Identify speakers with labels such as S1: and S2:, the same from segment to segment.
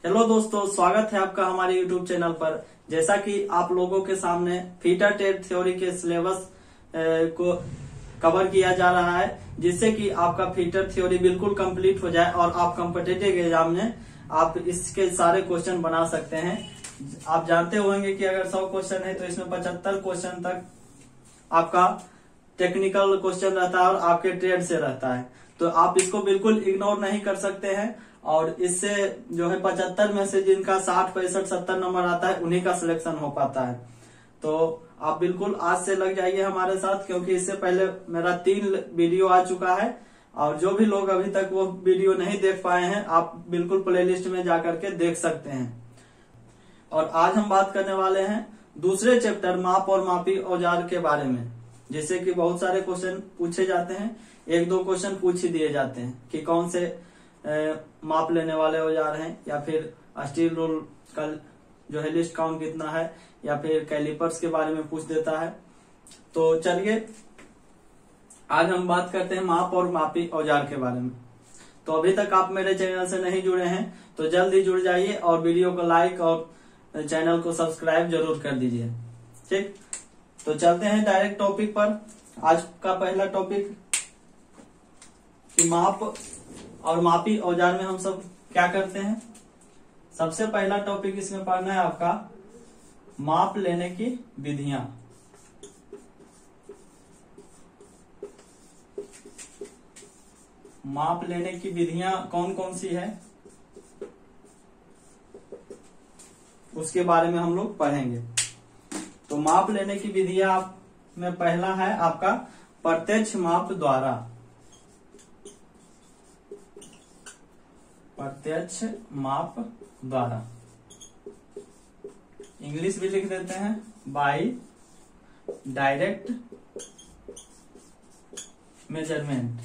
S1: Hello दोस्तों, स्वागत है आपका हमारे यूट्यूब चैनल पर। जैसा कि आप लोगों के सामने फीटर टेट थ्योरी के सिलेबस को कवर किया जा रहा है, जिससे कि आपका फीटर थ्योरी बिल्कुल कंप्लीट हो जाए और आप कॉम्पिटिटिव एग्जाम में आप इसके सारे क्वेश्चन बना सकते हैं। आप जानते होंगे कि अगर 100 क्वेश्चन है तो इसमें 75 क्वेश्चन तक आपका टेक्निकल क्वेश्चन रहता है और आपके ट्रेड से रहता है, तो आप इसको बिल्कुल इग्नोर नहीं कर सकते हैं। और इससे जो है 75 में से जिनका 60, 65, 70 नंबर आता है उन्हीं का सिलेक्शन हो पाता है। तो आप बिल्कुल आज से लग जाइए हमारे साथ, क्योंकि इससे पहले मेरा 3 वीडियो आ चुका है और जो भी लोग अभी तक वो वीडियो नहीं देख पाए हैं, आप बिल्कुल प्लेलिस्ट में जाकर के देख सकते हैं। और आज हम बात करने वाले हैं दूसरे चैप्टर माप और मापी औजार के बारे में, जैसे कि बहुत सारे क्वेश्चन पूछे जाते हैं, 1-2 क्वेश्चन पूछ ही दिए जाते हैं कि कौन से माप लेने वाले औजार हैं, या फिर स्टील रूल का जो है लिस्ट काउंट कितना है, या फिर कैलिपर्स के बारे में पूछ देता है। तो चलिए आज हम बात करते हैं माप और मापी औजार के बारे में। तो अभी तक आप मेरे चैनल से नहीं जुड़े हैं तो जल्दी जुड़ जाइए और वीडियो को लाइक और चैनल को सब्सक्राइब जरूर कर दीजिए। ठीक, तो चलते हैं डायरेक्ट टॉपिक पर। आज का पहला टॉपिक कि माप और मापी औजार में हम सब क्या करते हैं। सबसे पहला टॉपिक इसमें पढ़ना है आपका माप लेने की विधियां। माप लेने की विधियां कौन कौन सी है उसके बारे में हम लोग पढ़ेंगे। तो माप लेने की विधियां में पहला है आपका प्रत्यक्ष माप द्वारा। प्रत्यक्ष माप द्वारा, इंग्लिश भी लिख देते हैं बाय डायरेक्ट मेजरमेंट।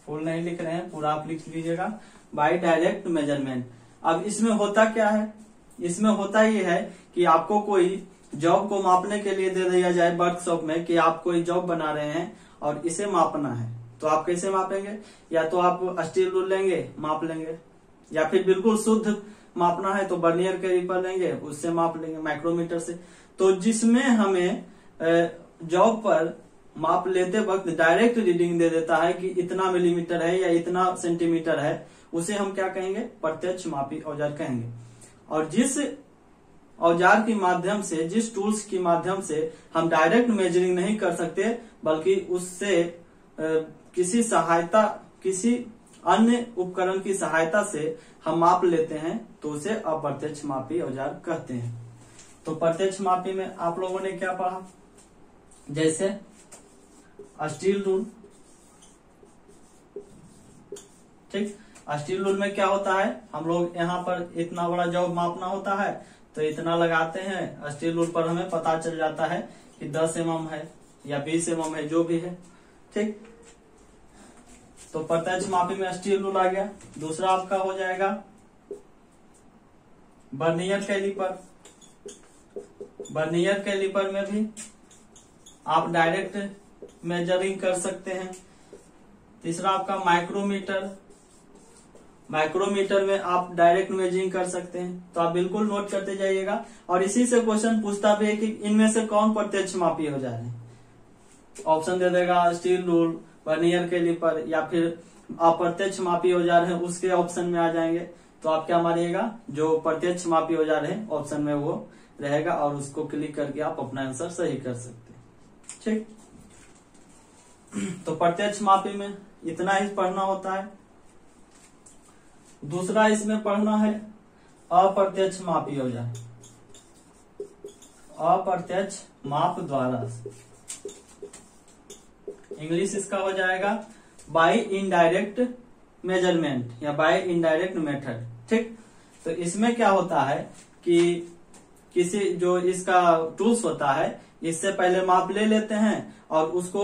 S1: फुल नहीं लिख रहे हैं, पूरा आप लिख लीजिएगा, बाय डायरेक्ट मेजरमेंट। अब इसमें होता क्या है, इसमें होता ये है कि आपको कोई जॉब को मापने के लिए दे दिया जाए वर्कशॉप में कि आप कोई जॉब बना रहे हैं और इसे मापना है। तो आप कैसे मापेंगे? या तो आप स्टील रूल लेंगे, माप लेंगे, या फिर बिल्कुल शुद्ध मापना है तो वर्नियर कैलिपर लेंगे, उससे माप लेंगे माइक्रोमीटर से। तो जिसमें हमें जॉब पर माप लेते वक्त डायरेक्ट रीडिंग दे देता है कि इतना मिलीमीटर है या इतना सेंटीमीटर है, उसे हम क्या कहेंगे? प्रत्यक्ष मापी औजार कहेंगे। और जिस औजार के माध्यम से, जिस टूल्स के माध्यम से हम डायरेक्ट मेजरिंग नहीं कर सकते, बल्कि उससे किसी अन्य उपकरण की सहायता से हम माप लेते हैं, तो उसे अप्रत्यक्ष मापी औजार कहते हैं। तो प्रत्यक्ष मापी में आप लोगों ने क्या पढ़ा? जैसे स्टील रूल। ठीक, स्टील रूल में क्या होता है, हम लोग यहाँ पर इतना बड़ा जॉब मापना होता है तो इतना लगाते हैं। स्टील रूल पर हमें पता चल जाता है कि 10 mm है या 20 mm है, जो भी है। ठीक, तो प्रत्यक्ष मापी में स्टील रूल आ गया। दूसरा आपका हो जाएगा वर्नियर कैलिपर। वर्नियर कैलिपर में भी आप डायरेक्ट मेजरिंग कर सकते हैं। तीसरा आपका माइक्रोमीटर। माइक्रोमीटर में आप डायरेक्ट मेजरिंग कर सकते हैं। तो आप बिल्कुल नोट करते जाइएगा। और इसी से क्वेश्चन पूछता भी है कि इनमें से कौन प्रत्यक्ष मापी औजार है। ऑप्शन दे देगा स्टील रूल, वर्नियर कैलिपर, या फिर अप्रत्यक्ष मापी औजार है उसके ऑप्शन में आ जाएंगे। तो आप क्या मारिएगा? जो प्रत्यक्ष मापी औजार है ऑप्शन में वो रहेगा और उसको क्लिक करके आप अपना आंसर सही कर सकते हैं। ठीक, तो प्रत्यक्ष मापी में इतना ही पढ़ना होता है। दूसरा इसमें पढ़ना है अप्रत्यक्ष मापी औजार। अप्रत्यक्ष माप द्वारा, इंग्लिश इसका हो जाएगा बाय इनडायरेक्ट मेजरमेंट या बाय इनडायरेक्ट मेथड। ठीक, तो इसमें क्या होता है कि किसी जो इसका टूल्स होता है, इससे पहले माप ले लेते हैं और उसको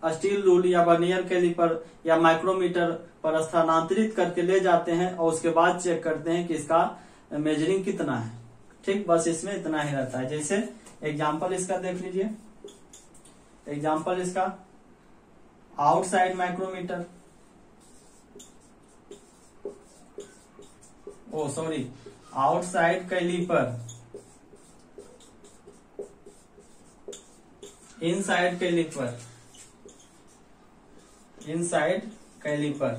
S1: स्टील रूल या वर्नियर कैलिपर या माइक्रोमीटर पर स्थानांतरित करके ले जाते हैं और उसके बाद चेक करते हैं कि इसका मेजरिंग कितना है। ठीक, बस इसमें इतना ही रहता है। जैसे एग्जाम्पल इसका देख लीजिए। एग्जाम्पल इसका outside micrometer. Outside calliper, inside calliper, inside calliper.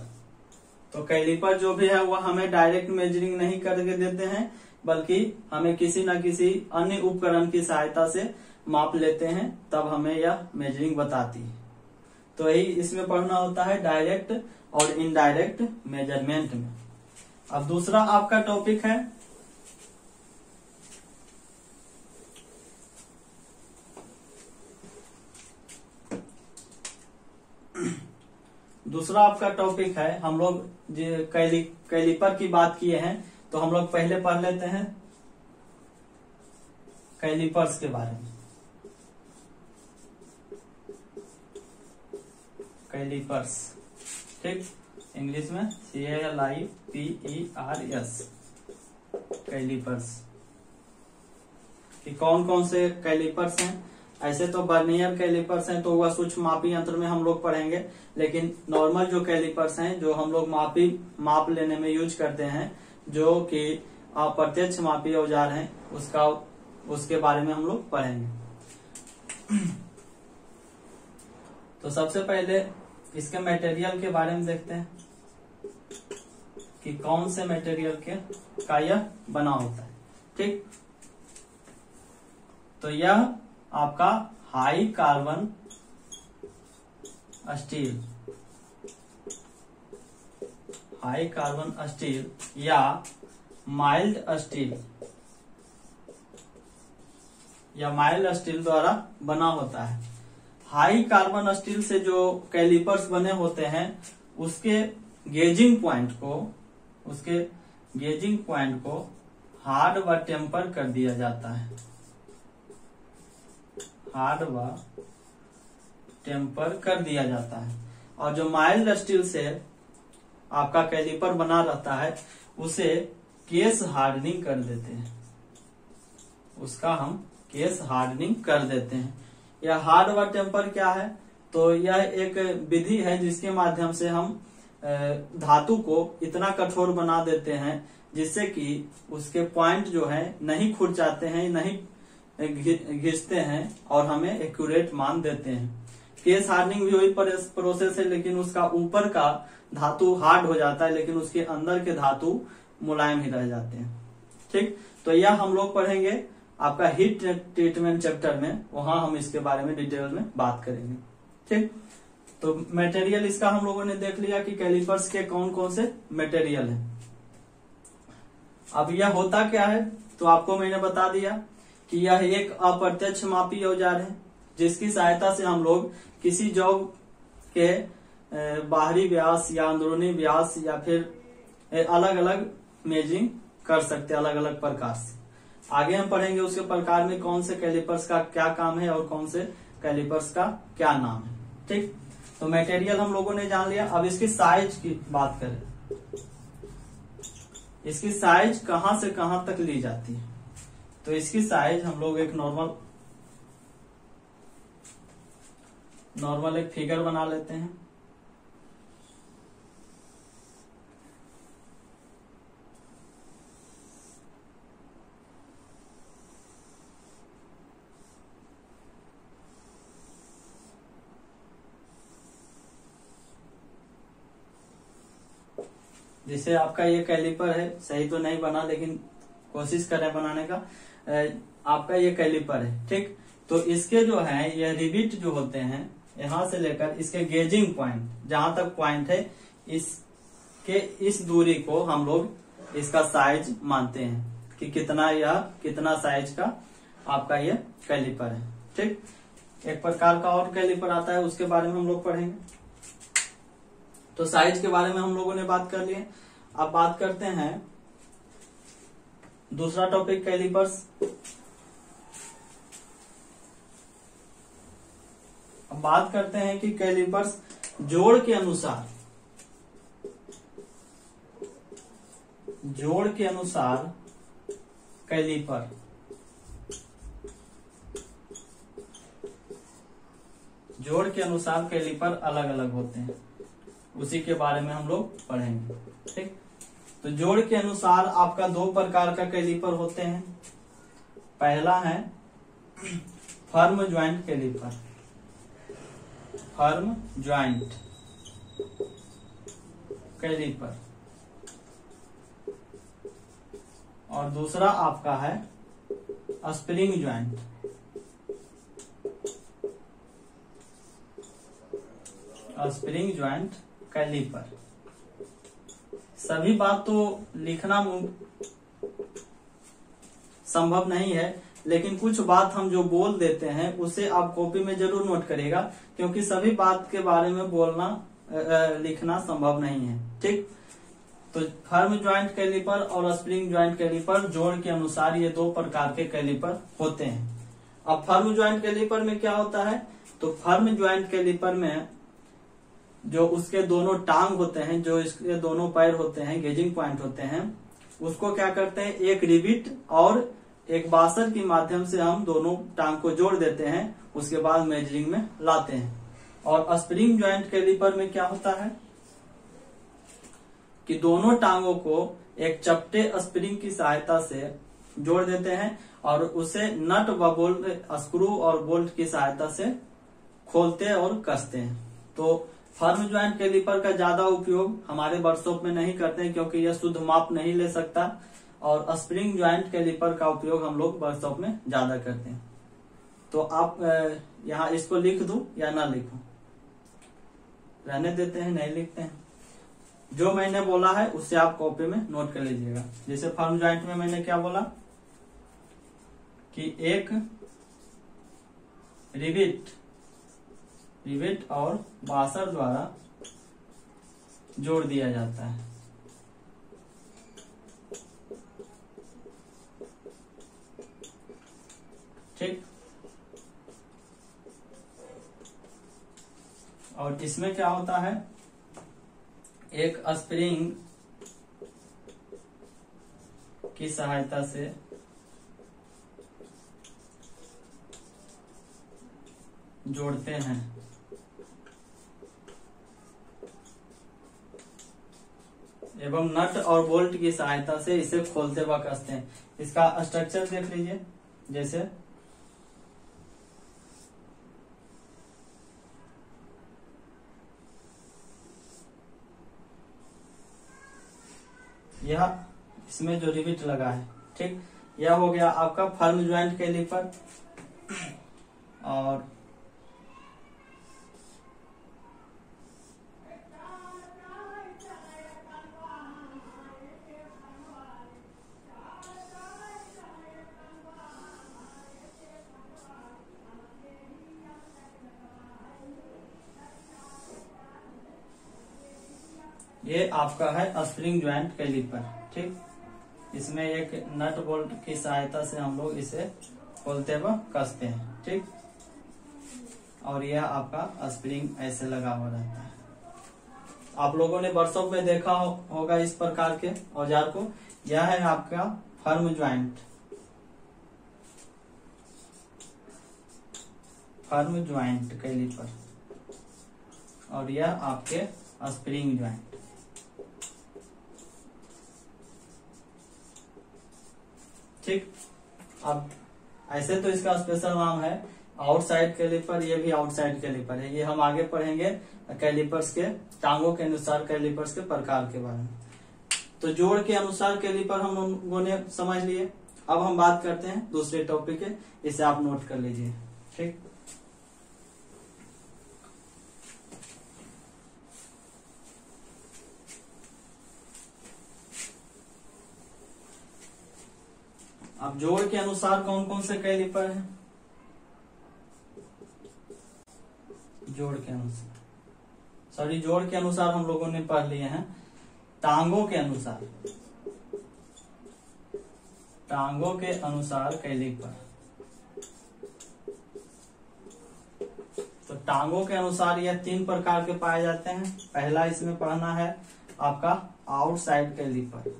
S1: तो कैलिपर जो भी है वह हमें डायरेक्ट मेजरिंग नहीं करके देते हैं, बल्कि हमें किसी न किसी अन्य उपकरण की सहायता से माप लेते हैं, तब हमें यह मेजरिंग बताती है। तो यही इसमें पढ़ना होता है डायरेक्ट और इनडायरेक्ट मेजरमेंट में। अब दूसरा आपका टॉपिक है हम लोग कैलिपर की बात किए हैं, तो हम लोग पहले पढ़ लेते हैं कैलिपर्स के बारे में। कैलिपर्स, ठीक, इंग्लिश में CALIPERS, कैलिपर्स। कि कौन कौन से कैलिपर्स हैं? ऐसे तो बर्नियर कैलिपर्स हैं, तो वह सूक्ष्म मापी यंत्र में हम लोग पढ़ेंगे, लेकिन नॉर्मल जो कैलिपर्स हैं जो हम लोग माप लेने में यूज करते हैं, जो कि अप्रत्यक्ष मापी औजार हैं, उसके बारे में हम लोग पढ़ेंगे। तो सबसे पहले इसके मटेरियल के बारे में देखते हैं कि कौन से मटेरियल का यह बना होता है, ठीक। तो यह आपका हाई कार्बन स्टील या माइल्ड स्टील द्वारा बना होता है। हाई कार्बन स्टील से जो कैलिपर्स बने होते हैं, उसके गेजिंग पॉइंट को हार्ड व टेम्पर कर दिया जाता है। और जो माइल्ड स्टील से आपका कैलिपर बना रहता है, उसे केस हार्डनिंग कर देते हैं। उसका हम केस हार्डनिंग कर देते हैं। यह हार्ड व टेम्पर क्या है? तो यह एक विधि है जिसके माध्यम से हम धातु को इतना कठोर बना देते हैं जिससे कि उसके पॉइंट जो है नहीं खुरचाते हैं, नहीं घिसते हैं और हमें एक्यूरेट मान देते हैं। केस हार्डनिंग भी वही प्रोसेस है, लेकिन उसका ऊपर का धातु हार्ड हो जाता है, लेकिन उसके अंदर के धातु मुलायम ही रह जाते हैं, ठीक। तो यह हम लोग पढ़ेंगे आपका हीट ट्रीटमेंट चैप्टर में, वहां हम इसके बारे में डिटेल में बात करेंगे, ठीक। तो मटेरियल इसका हम लोगों ने देख लिया कि कैलिपर्स के कौन कौन से मटेरियल हैं। अब यह होता क्या है, तो आपको मैंने बता दिया कि यह एक अप्रत्यक्ष मापी औजार है, जिसकी सहायता से हम लोग किसी जॉब के बाहरी व्यास या अंदरूनी व्यास या फिर अलग अलग मेजरिंग कर सकते हैं, अलग अलग प्रकार से। आगे हम पढ़ेंगे उसके प्रकार में कौन से कैलिपर्स का क्या काम है और कौन से कैलिपर्स का क्या नाम है, ठीक। तो मटेरियल हम लोगों ने जान लिया। अब इसकी साइज की बात करें, इसकी साइज कहां से कहां तक ली जाती है। तो इसकी साइज हम लोग एक नॉर्मल एक फिगर बना लेते हैं। जिसे आपका ये कैलिपर है, सही तो नहीं बना लेकिन कोशिश करें बनाने का। आपका ये कैलिपर है, ठीक। तो इसके जो है ये रिबिट जो होते हैं, यहां से लेकर इसके गेजिंग पॉइंट जहां तक पॉइंट है, इसके इस दूरी को हम लोग इसका साइज मानते हैं कि कितना साइज का आपका ये कैलिपर है, ठीक। एक प्रकार का और कैलिपर आता है, उसके बारे में हम लोग पढ़ेंगे। तो साइज के बारे में हम लोगों ने बात कर लिए। अब बात करते हैं दूसरा टॉपिक, कैलिपर्स। अब बात करते हैं कि कैलिपर्स जोड़ के अनुसार कैलिपर अलग अलग होते हैं, उसी के बारे में हम लोग पढ़ेंगे, ठीक। तो जोड़ के अनुसार आपका दो प्रकार का कैलिपर होते हैं। पहला है firm joint calliper, firm joint calliper, और दूसरा आपका है spring joint, spring joint calliper. सभी बात तो लिखना संभव नहीं है, लेकिन कुछ बात हम जो बोल देते हैं उसे आप कॉपी में जरूर नोट करेगा, क्योंकि सभी बात के बारे में बोलना लिखना संभव नहीं है। ठीक, तो फर्म ज्वाइंट कैलिपर और स्प्रिंग ज्वाइंट कैलिपर जोड़ के अनुसार ये दो प्रकार के कैलिपर होते हैं। अब फर्म ज्वाइंट कैलिपर में क्या होता है, तो फर्म ज्वाइंट कैलिपर में जो उसके दोनों टांग होते हैं, जो इसके दोनों पैर होते हैं, गेजिंग पॉइंट होते हैं, उसको क्या करते हैं, एक रिबिट और एक बासर के माध्यम से हम दोनों टांग को जोड़ देते हैं, उसके बाद मेजरिंग में लाते हैं। और स्प्रिंग ज्वाइंट कैलिपर में क्या होता है कि दोनों टांगों को एक चपटे स्प्रिंग की सहायता से जोड़ देते हैं और उसे नट व बोल्ट, स्क्रू और बोल्ट की सहायता से खोलते और कसते हैं। तो फर्म ज्वाइंट कैलिपर का ज्यादा उपयोग हमारे वर्कशॉप में नहीं करते हैं, क्योंकि यह शुद्ध माप नहीं ले सकता, और स्प्रिंग ज्वाइंट कैलिपर का उपयोग हम लोग वर्कशॉप में ज्यादा करते हैं। तो आप यहाँ इसको लिख दूं या ना लिखूं, रहने देते हैं, नहीं लिखते हैं। जो मैंने बोला है उससे आप कॉपी में नोट कर लीजिएगा। जैसे फर्म ज्वाइंट में मैंने क्या बोला कि एक रिवेट और बासर द्वारा जोड़ दिया जाता है। ठीक, और इसमें क्या होता है, एक स्प्रिंग की सहायता से जोड़ते हैं एवं नट और बोल्ट की सहायता से इसे खोलते व कसते हैं। इसका स्ट्रक्चर देख लीजिए। जैसे यह इसमें जो रिविट लगा है, ठीक, यह हो गया आपका फर्म ज्वाइंट कैलिपर। और ये आपका है स्प्रिंग ज्वाइंट कैलिपर। ठीक, इसमें एक नट बोल्ट की सहायता से हम लोग इसे खोलते व कसते हैं। ठीक, और यह आपका स्प्रिंग ऐसे लगा हुआ रहता है। आप लोगों ने वर्कशॉप में देखा होगा इस प्रकार के औजार को। यह है आपका फर्म ज्वाइंट कैलिपर, और यह आपके स्प्रिंग ज्वाइंट। ठीक, अब ऐसे तो इसका स्पेशल नाम है आउटसाइड कैलिपर, ये भी आउटसाइड कैलिपर है। ये हम आगे पढ़ेंगे कैलिपर्स के, टांगों के अनुसार कैलिपर्स के प्रकार के बारे में। तो जोड़ के अनुसार कैलिपर हम लोगों ने समझ लिए। अब हम बात करते हैं दूसरे टॉपिक के, इसे आप नोट कर लीजिए। ठीक, अब जोड़ के अनुसार कौन कौन से कैलिपर हैं? जोड़ के अनुसार हम लोगों ने पढ़ लिए हैं। टांगों के अनुसार कैलिपर। तो टांगों के अनुसार यह 3 प्रकार के पाए जाते हैं। पहला इसमें पढ़ना है आपका आउटसाइड कैलिपर।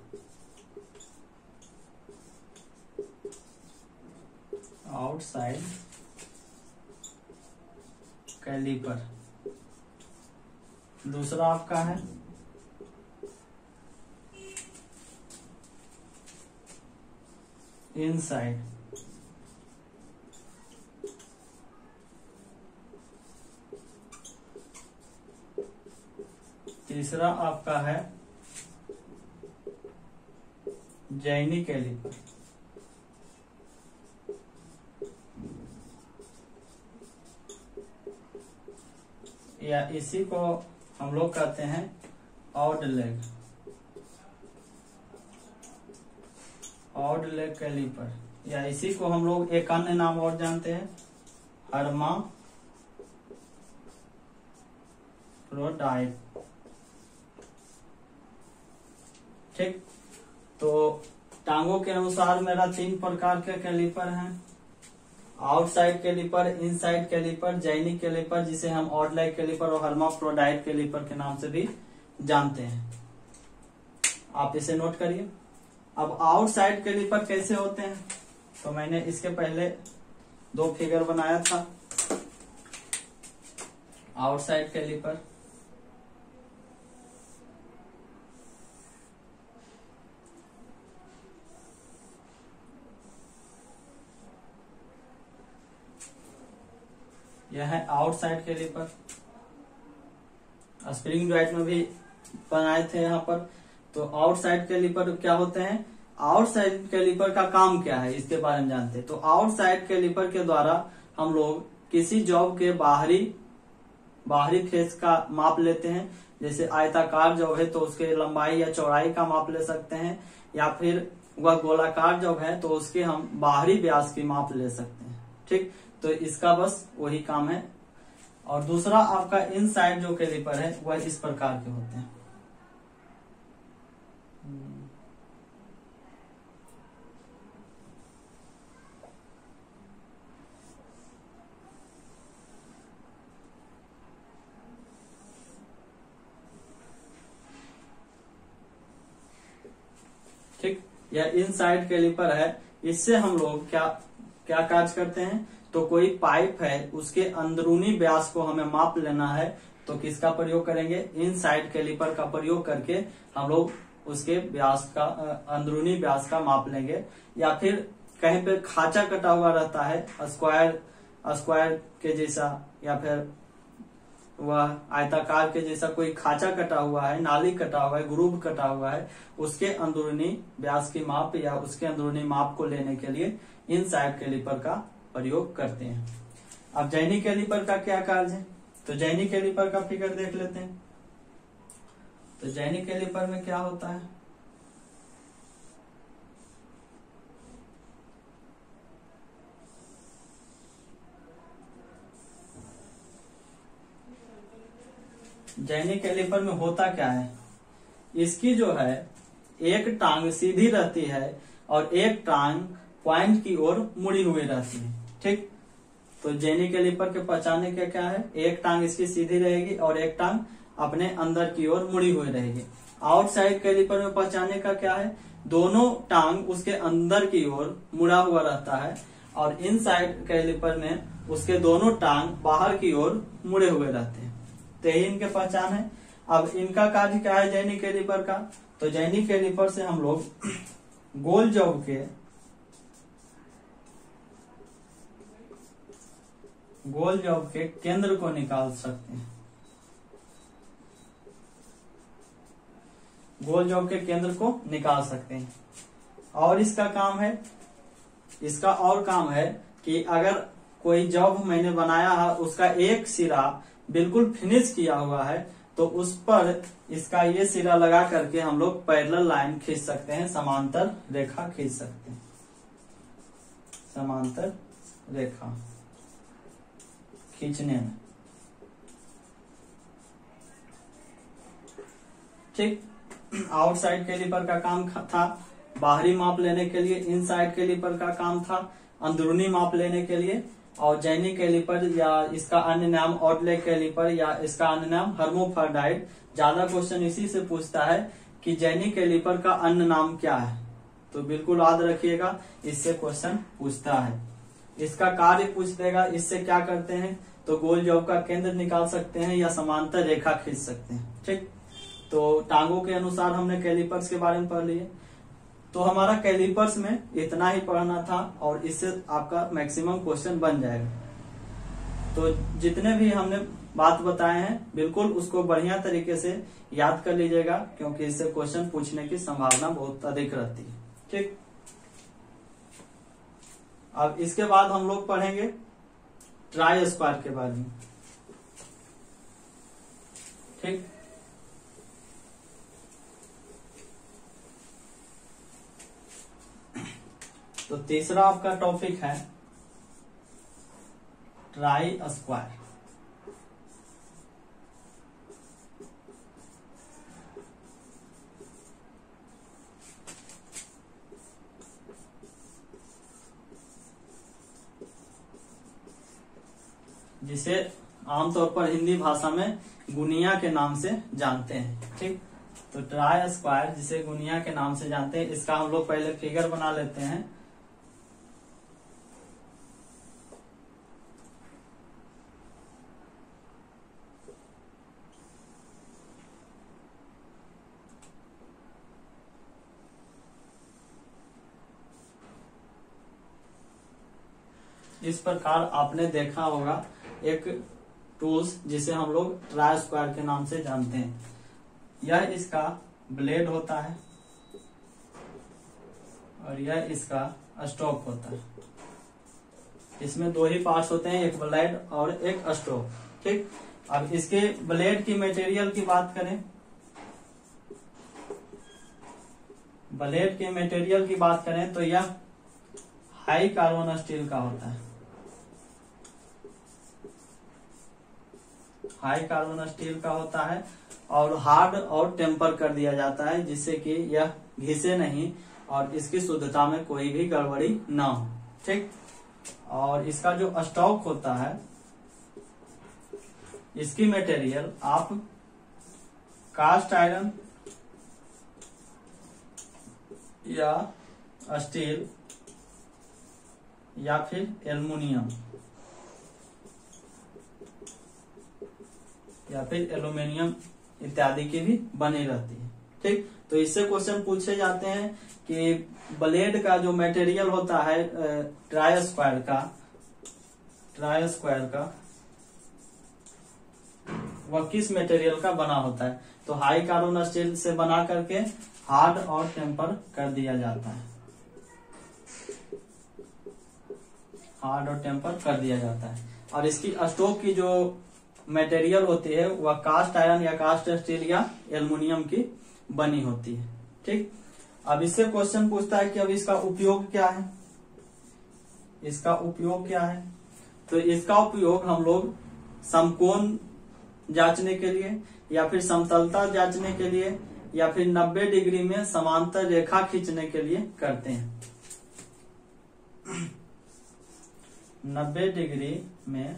S1: Outside caliper. दूसरा आपका है इनसाइड। तीसरा आपका है जैनी कैलिपर, या इसी को हम लोग कहते हैं odd leg, odd leg calliper, या इसी को हम लोग एक अन्य नाम और जानते हैं हर्माफ्रोडाइट। ठीक, तो टांगों के अनुसार मेरा 3 प्रकार के कैलिपर हैं, outside calliper, inside calliper, jenny calliper, जिसे हम ऑड लेग कैलिपर और हर्माफ्रोडाइट कैलिपर के नाम से भी जानते हैं। आप इसे नोट करिए। अब आउटसाइड कैलिपर कैसे होते हैं, तो मैंने इसके पहले 2 फिगर बनाया था। आउटसाइड कैलिपर यह है आउटसाइड कैलिपर, स्प्रिंग जॉइंट में भी बनाए थे यहाँ पर। तो आउटसाइड कैलिपर क्या होते हैं, आउटसाइड कैलिपर का काम क्या है इसके बारे में जानते हैं। तो आउटसाइड कैलिपर के द्वारा हम लोग किसी जॉब के बाहरी फेस का माप लेते हैं। जैसे आयताकार जॉब है तो उसके लंबाई या चौड़ाई का माप ले सकते हैं, या फिर वह गोलाकार जॉब है तो उसके हम बाहरी व्यास की माप ले सकते हैं। ठीक, तो इसका बस वही काम है। और दूसरा आपका इनसाइड जो कैलिपर है वह इस प्रकार के होते हैं। ठीक, यह इनसाइड कैलिपर है। इससे हम लोग क्या कार्य करते हैं, तो कोई पाइप है उसके अंदरूनी व्यास को हमें माप लेना है तो किसका प्रयोग करेंगे, इनसाइड कैलिपर का प्रयोग करके हम लोग उसके व्यास का अंदरूनी व्यास का माप लेंगे। या फिर कहीं पे खांचा कटा हुआ रहता है स्क्वायर के जैसा, या फिर वह आयताकार के जैसा कोई खांचा कटा हुआ है, नाली कटा हुआ है, ग्रूव कटा हुआ है, उसके अंदरूनी व्यास की माप या उसके अंदरूनी माप को लेने के लिए इनसाइड कैलिपर का प्रयोग करते हैं। अब जैनी कैलिपर का क्या कार्य है, तो जैनी कैलिपर का फिगर देख लेते हैं। तो जैनी कैलिपर में क्या होता है, जैनी कैलिपर में होता क्या है, इसकी जो है एक टांग सीधी रहती है और एक टांग पॉइंट की ओर मुड़ी हुई रहती है। ठीक, तो जैनी कैलिपर के पहचाने का क्या है, एक टांग इसकी सीधी रहेगी और एक टांग अपने अंदर की ओर मुड़ी हुई रहेगी। आउटसाइड कैलिपर में पहचाने का क्या है, दोनों टांग उसके अंदर की ओर मुड़ा हुआ रहता है, और इनसाइड कैलिपर में उसके दोनों टांग बाहर की ओर मुड़े हुए रहते हैं। तो यही इनके पहचान है। अब इनका कार्य क्या है जैनी कैलिपर का, तो जैनी कैलिपर से हम लोग गोल जॉब के केंद्र को निकाल सकते हैं। गोल जॉब के केंद्र को निकाल सकते हैं। और इसका और काम है कि अगर कोई जॉब मैंने बनाया है उसका एक सिरा बिल्कुल फिनिश किया हुआ है तो उस पर इसका ये सिरा लगा करके हम लोग पैरेलल लाइन खींच सकते हैं, समांतर रेखा खींच सकते हैं, समांतर रेखा खींचने में। ठीक, आउटसाइड कैलिपर का काम था बाहरी माप लेने के लिए, इनसाइड कैलिपर का काम था अंदरूनी माप लेने के लिए, और जैनी कैलिपर या इसका अन्य नाम ऑड लेग कैलिपर या इसका अन्य नाम हर्माफ्रोडाइट। ज्यादा क्वेश्चन इसी से पूछता है कि जैनी कैलिपर का अन्य नाम क्या है, तो बिल्कुल याद रखिएगा, इससे क्वेश्चन पूछता है। इसका कार्य पूछ देगा, इससे क्या करते हैं, तो गोल जॉब का केंद्र निकाल सकते हैं या समांतर रेखा खींच सकते हैं। ठीक, तो टांगों के अनुसार हमने कैलिपर्स के बारे में पढ़ लिए। तो हमारा कैलिपर्स में इतना ही पढ़ना था और इससे आपका मैक्सिमम क्वेश्चन बन जाएगा। तो जितने भी हमने बात बताए हैं बिल्कुल उसको बढ़िया तरीके से याद कर लीजिएगा, क्योंकि इससे क्वेश्चन पूछने की संभावना बहुत अधिक रहती है। ठीक, अब इसके बाद हम लोग पढ़ेंगे ट्राई स्क्वायर के बारे में। ठीक, तो तीसरा आपका टॉपिक है ट्राई स्क्वायर। जिसे आमतौर पर हिंदी भाषा में गुनिया के नाम से जानते हैं। ठीक, तो ट्राई स्क्वायर जिसे गुनिया के नाम से जानते हैं, इसका हम लोग पहले फिगर बना लेते हैं। इस प्रकार आपने देखा होगा एक टूल्स जिसे हम लोग ट्राई स्क्वायर के नाम से जानते हैं। यह इसका ब्लेड होता है और यह इसका स्टॉक होता है। इसमें दो ही पार्ट्स होते हैं, एक ब्लेड और एक स्टॉक। ठीक, अब इसके ब्लेड की मटेरियल की बात करें, ब्लेड के मटेरियल की बात करें तो यह हाई कार्बन स्टील का होता है। हाई कार्बन स्टील का होता है और हार्ड और टेम्पर कर दिया जाता है, जिससे कि यह घिसे नहीं और इसकी शुद्धता में कोई भी गड़बड़ी ना हो। ठीक, और इसका जो स्टॉक होता है, इसकी मटेरियल आप कास्ट आयरन या स्टील या फिर एल्युमिनियम या फिर एल्यूमिनियम इत्यादि की भी बनी रहती है। ठीक, तो इससे क्वेश्चन पूछे जाते हैं कि ब्लेड का जो मटेरियल होता है ट्राई स्क्वायर का वह किस मटेरियल का बना होता है। तो हाई कार्बन स्टील से बना करके हार्ड और टेम्पर कर दिया जाता है। हार्ड और टेम्पर कर दिया जाता है और इसकी स्टॉक की जो मटेरियल होती है वह कास्ट आयरन या कास्ट स्टील या एल्युमिनियम की बनी होती है। ठीक, अब इससे क्वेश्चन पूछता है कि अब इसका उपयोग क्या है। इसका उपयोग क्या है, तो इसका उपयोग हम लोग समकोण जांचने के लिए या फिर समतलता जांचने के लिए या फिर 90 डिग्री में समांतर रेखा खींचने के लिए करते हैं। 90 डिग्री में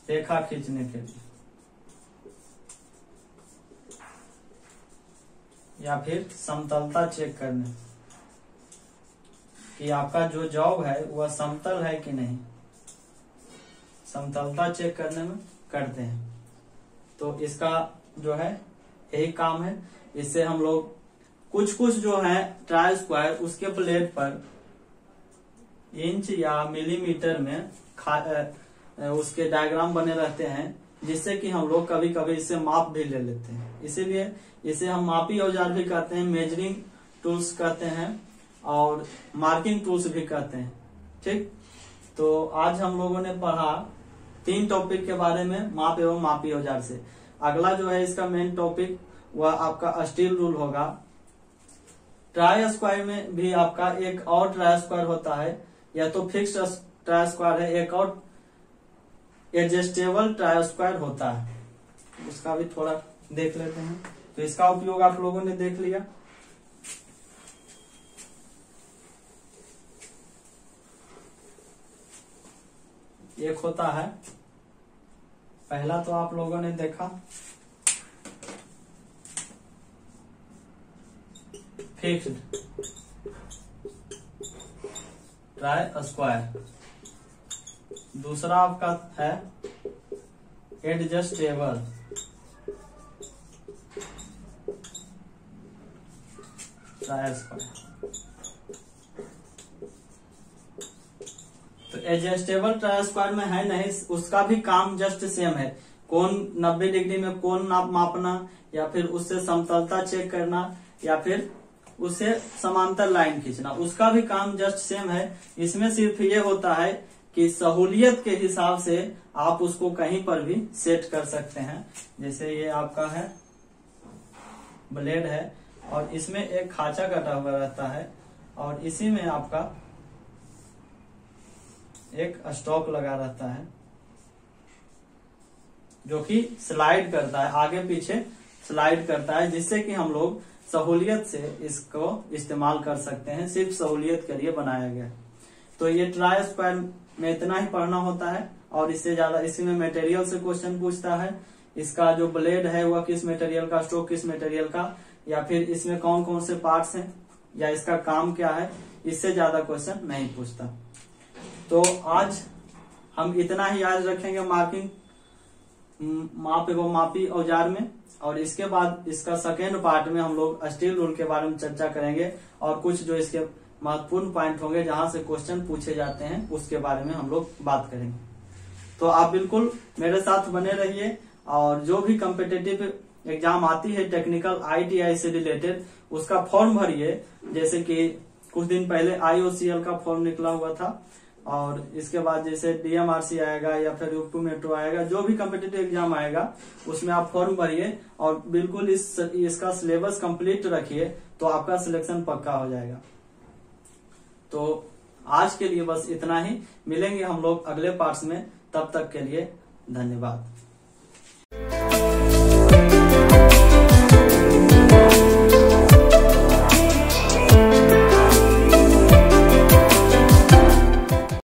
S1: रेखा खींचने के लिए या फिर समतलता चेक करने कि आपका जो जॉब है वह समतल है कि नहीं, समतलता चेक करने में करते हैं। तो इसका जो है यही काम है। इससे हम लोग कुछ जो है ट्राई स्क्वायर उसके प्लेट पर इंच या मिलीमीटर में उसके डायग्राम बने रहते हैं, जिससे कि हम लोग कभी कभी इससे माप भी ले लेते हैं। इसीलिए इसे हम मापी औजार भी कहते हैं, मेजरिंग टूल्स कहते हैं और मार्किंग टूल्स भी कहते हैं। ठीक, तो आज हम लोगों ने पढ़ा 3 टॉपिक के बारे में माप एवं मापी औजार से। अगला जो है इसका मेन टॉपिक वह आपका स्टील रूल होगा। ट्राई स्क्वायर में भी आपका एक और ट्राई स्क्वायर होता है, या तो फिक्स्ड ट्राई स्क्वायर है, एक और एडजस्टेबल ट्राई स्क्वायर होता है। उसका भी थोड़ा देख लेते हैं। तो इसका उपयोग आप लोगों ने देख लिया। एक होता है, पहला तो आप लोगों ने देखा फिक्स्ड ट्राई स्क्वायर, दूसरा आपका है एडजस्टेबल ट्राई स्क्वायर। तो एडजस्टेबल ट्राई स्क्वायर में है नहीं, उसका भी काम जस्ट सेम है। कोण 90 डिग्री में कोण मापना, या फिर उससे समतलता चेक करना, या फिर उससे समांतर लाइन खींचना, उसका भी काम जस्ट सेम है। इसमें सिर्फ ये होता है कि सहूलियत के हिसाब से आप उसको कहीं पर भी सेट कर सकते हैं। जैसे ये आपका है ब्लेड है और इसमें एक खांचा कटा हुआ रहता है और इसी में आपका एक स्टॉक लगा रहता है जो कि स्लाइड करता है, आगे पीछे स्लाइड करता है, जिससे कि हम लोग सहूलियत से इसको इस्तेमाल कर सकते हैं। सिर्फ सहूलियत के लिए बनाया गया है। तो ये ट्राई स्क्वायर में इतना ही पढ़ना होता है और इससे ज्यादा, इसी में मटेरियल से क्वेश्चन पूछता है, इसका जो ब्लेड है वह किस मटेरियल का, स्टॉक किस मटेरियल का, या फिर इसमें कौन कौन से पार्ट्स हैं, या इसका काम क्या है, इससे ज्यादा क्वेश्चन नहीं पूछता। तो आज हम इतना ही याद रखेंगे मार्किंग माप एवं मापी औजार में, और इसके बाद इसका सेकेंड पार्ट में हम लोग स्टील रूल के बारे में चर्चा करेंगे और कुछ जो इसके महत्वपूर्ण पॉइंट होंगे जहां से क्वेश्चन पूछे जाते हैं उसके बारे में हम लोग बात करेंगे। तो आप बिल्कुल मेरे साथ बने रहिए और जो भी कॉम्पिटिटिव एग्जाम आती है टेक्निकल ITI से रिलेटेड उसका फॉर्म भरिए। जैसे कि कुछ दिन पहले IOCL का फॉर्म निकला हुआ था और इसके बाद जैसे DMRC आएगा या फिर UP मेट्रो आएगा, जो भी कॉम्पिटिटिव एग्जाम आएगा उसमें आप फॉर्म भरिए और बिल्कुल इसका सिलेबस कंप्लीट रखिए तो आपका सिलेक्शन पक्का हो जाएगा। तो आज के लिए बस इतना ही, मिलेंगे हम लोग अगले पार्ट्स में, तब तक के लिए धन्यवाद।